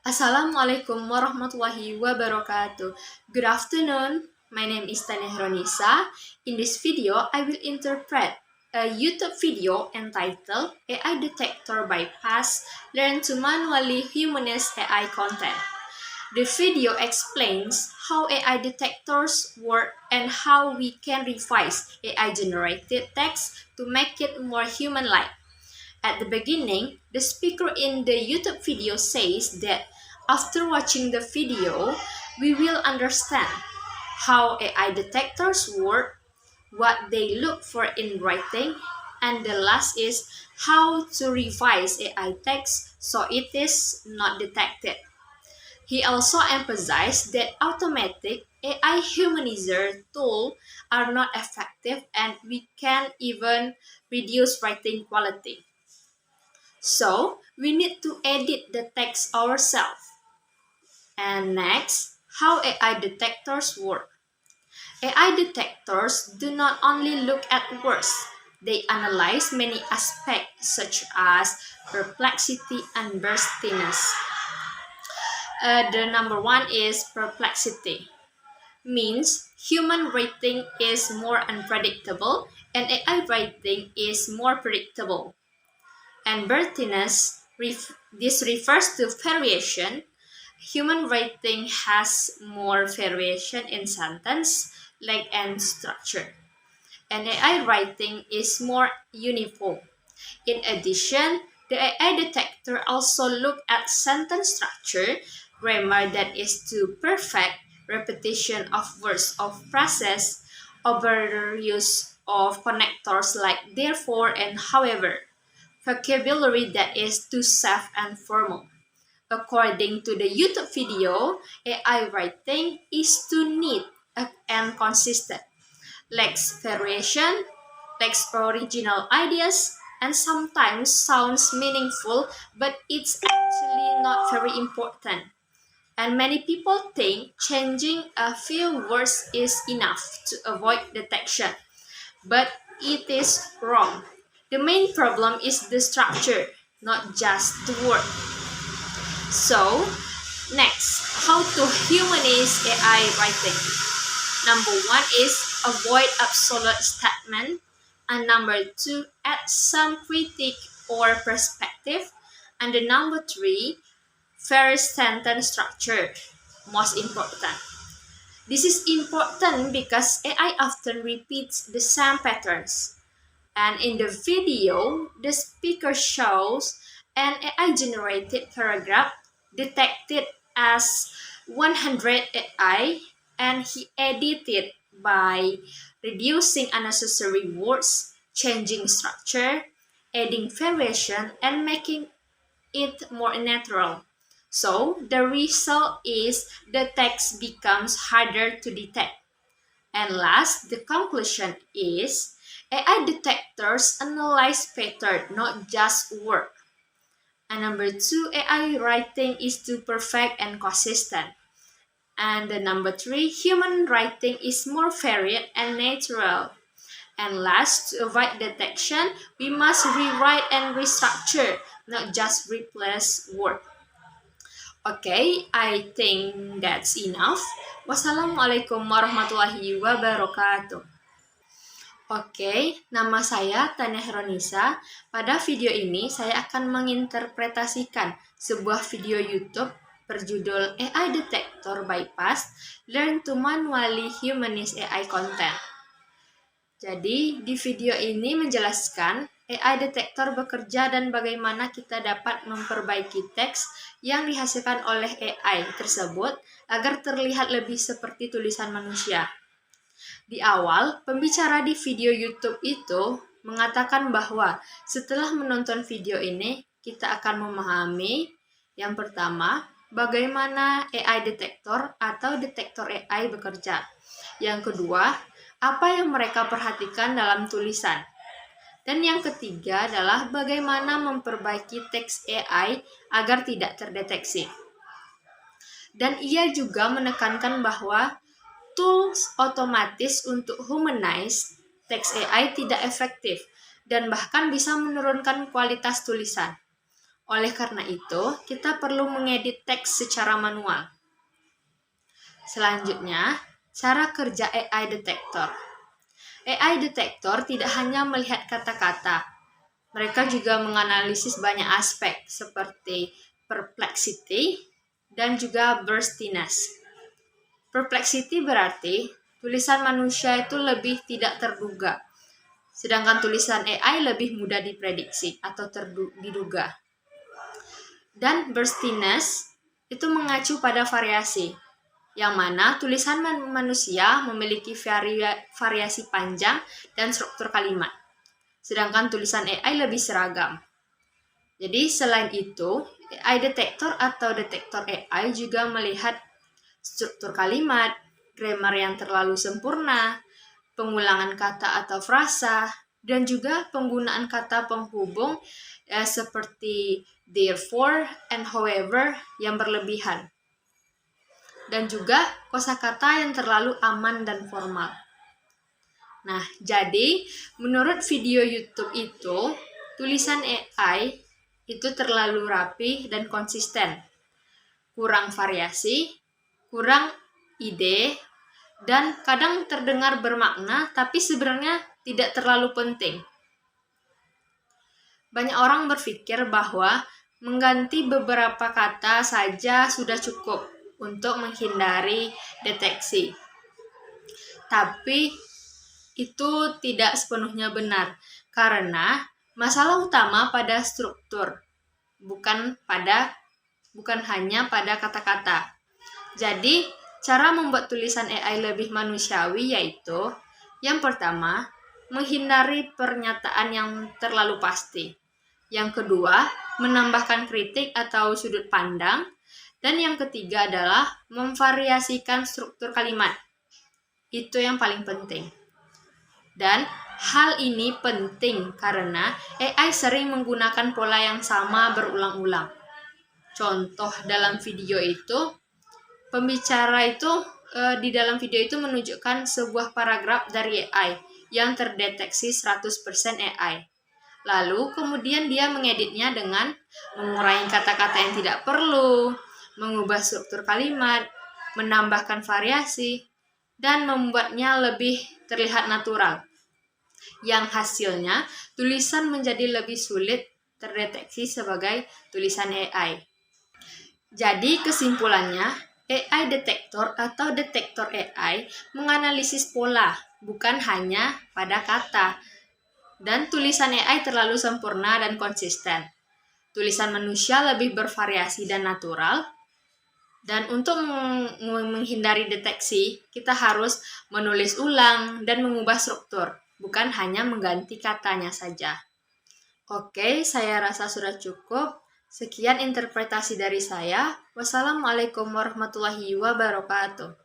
Assalamualaikum warahmatullahi wabarakatuh. Good afternoon. My name is Tania Hronisa. In this video, I will interpret a YouTube video entitled AI Detector Bypass Learn to Manually Humanize AI Content. The video explains how AI detectors work and how we can revise AI-generated text to make it more human-like. At the beginning, the speaker in the YouTube video says that after watching the video, we will understand how AI detectors work, what they look for in writing, and the last is how to revise AI text so it is not detected. He also emphasized that automatic AI humanizer tools are not effective and we can even reduce writing quality. So we need to edit the text ourselves. And next, how AI detectors work. AI detectors do not only look at words, they analyze many aspects such as perplexity and burstiness. The number one is perplexity. Means human writing is more unpredictable and AI writing is more predictable. And birthiness, this refers to variation. Human writing has more variation in sentence, length, and structure. And AI writing is more uniform. In addition, the AI detector also look at sentence structure, grammar that is too perfect, repetition of words of phrases, overuse of connectors like therefore and however, vocabulary that is too soft and formal. According to the YouTube video, AI writing is too neat and consistent, lacks variation, lacks original ideas, and sometimes sounds meaningful, but it's actually not very important. And many people think changing a few words is enough to avoid detection, but it is wrong. The main problem is the structure, not just the word. So, next, how to humanize AI writing. Number one is avoid absolute statement. And number two, add some critique or perspective. And the number three, fair sentence structure. Most important. This is important because AI often repeats the same patterns. And in the video, the speaker shows an AI-generated paragraph detected as 100 AI, and he edited by reducing unnecessary words, changing structure, adding variation, and making it more natural. So the result is the text becomes harder to detect. And last, the conclusion is AI detectors analyze pattern, not just word. And number two, AI writing is too perfect and consistent. And the number three, human writing is more varied and natural. And last, to avoid detection, we must rewrite and restructure, not just replace word. Okay, I think that's enough. Wassalamualaikum warahmatullahi wabarakatuh. Oke, nama saya Tania Hronisa. Pada video ini, saya akan menginterpretasikan sebuah video YouTube berjudul AI Detector Bypass Learn to Manually Humanize AI Content. Jadi, di video ini menjelaskan AI detektor bekerja dan bagaimana kita dapat memperbaiki teks yang dihasilkan oleh AI tersebut agar terlihat lebih seperti tulisan manusia. Di awal, pembicara di video YouTube itu mengatakan bahwa setelah menonton video ini, kita akan memahami yang pertama, bagaimana AI detektor atau detektor AI bekerja. Yang kedua, apa yang mereka perhatikan dalam tulisan. Dan yang ketiga adalah bagaimana memperbaiki teks AI agar tidak terdeteksi. Dan ia juga menekankan bahwa tools otomatis untuk humanize teks AI tidak efektif dan bahkan bisa menurunkan kualitas tulisan. Oleh karena itu, kita perlu mengedit teks secara manual. Selanjutnya, cara kerja AI Detector. AI Detector tidak hanya melihat kata-kata, mereka juga menganalisis banyak aspek seperti perplexity dan juga burstiness. Perplexity berarti tulisan manusia itu lebih tidak terduga, sedangkan tulisan AI lebih mudah diprediksi atau diduga. Dan burstiness itu mengacu pada variasi, yang mana tulisan manusia memiliki variasi panjang dan struktur kalimat, sedangkan tulisan AI lebih seragam. Jadi selain itu, AI Detector atau detektor AI juga melihat struktur kalimat, grammar yang terlalu sempurna, pengulangan kata atau frasa, dan juga penggunaan kata penghubung seperti therefore and however yang berlebihan. Dan juga kosakata yang terlalu aman dan formal. Nah, jadi menurut video YouTube itu, tulisan AI itu terlalu rapi dan konsisten, kurang variasi, kurang ide, dan kadang terdengar bermakna tapi sebenarnya tidak terlalu penting. Banyak orang berpikir bahwa mengganti beberapa kata saja sudah cukup untuk menghindari deteksi. Tapi itu tidak sepenuhnya benar, karena masalah utama pada struktur, bukan hanya pada kata-kata. Jadi, cara membuat tulisan AI lebih manusiawi yaitu, yang pertama, menghindari pernyataan yang terlalu pasti. Yang kedua, menambahkan kritik atau sudut pandang. Dan yang ketiga adalah memvariasikan struktur kalimat. Itu yang paling penting. Dan hal ini penting karena AI sering menggunakan pola yang sama berulang-ulang. Contoh dalam video itu, pembicara itu di dalam video itu menunjukkan sebuah paragraf dari AI yang terdeteksi 100% AI. Lalu kemudian dia mengeditnya dengan mengurangi kata-kata yang tidak perlu, mengubah struktur kalimat, menambahkan variasi, dan membuatnya lebih terlihat natural. Yang hasilnya tulisan menjadi lebih sulit terdeteksi sebagai tulisan AI. Jadi kesimpulannya, AI Detector atau detektor AI menganalisis pola, bukan hanya pada kata. Dan tulisan AI terlalu sempurna dan konsisten. Tulisan manusia lebih bervariasi dan natural. Dan untuk menghindari deteksi, kita harus menulis ulang dan mengubah struktur, bukan hanya mengganti katanya saja. Oke, saya rasa sudah cukup. Sekian interpretasi dari saya. Wassalamualaikum warahmatullahi wabarakatuh.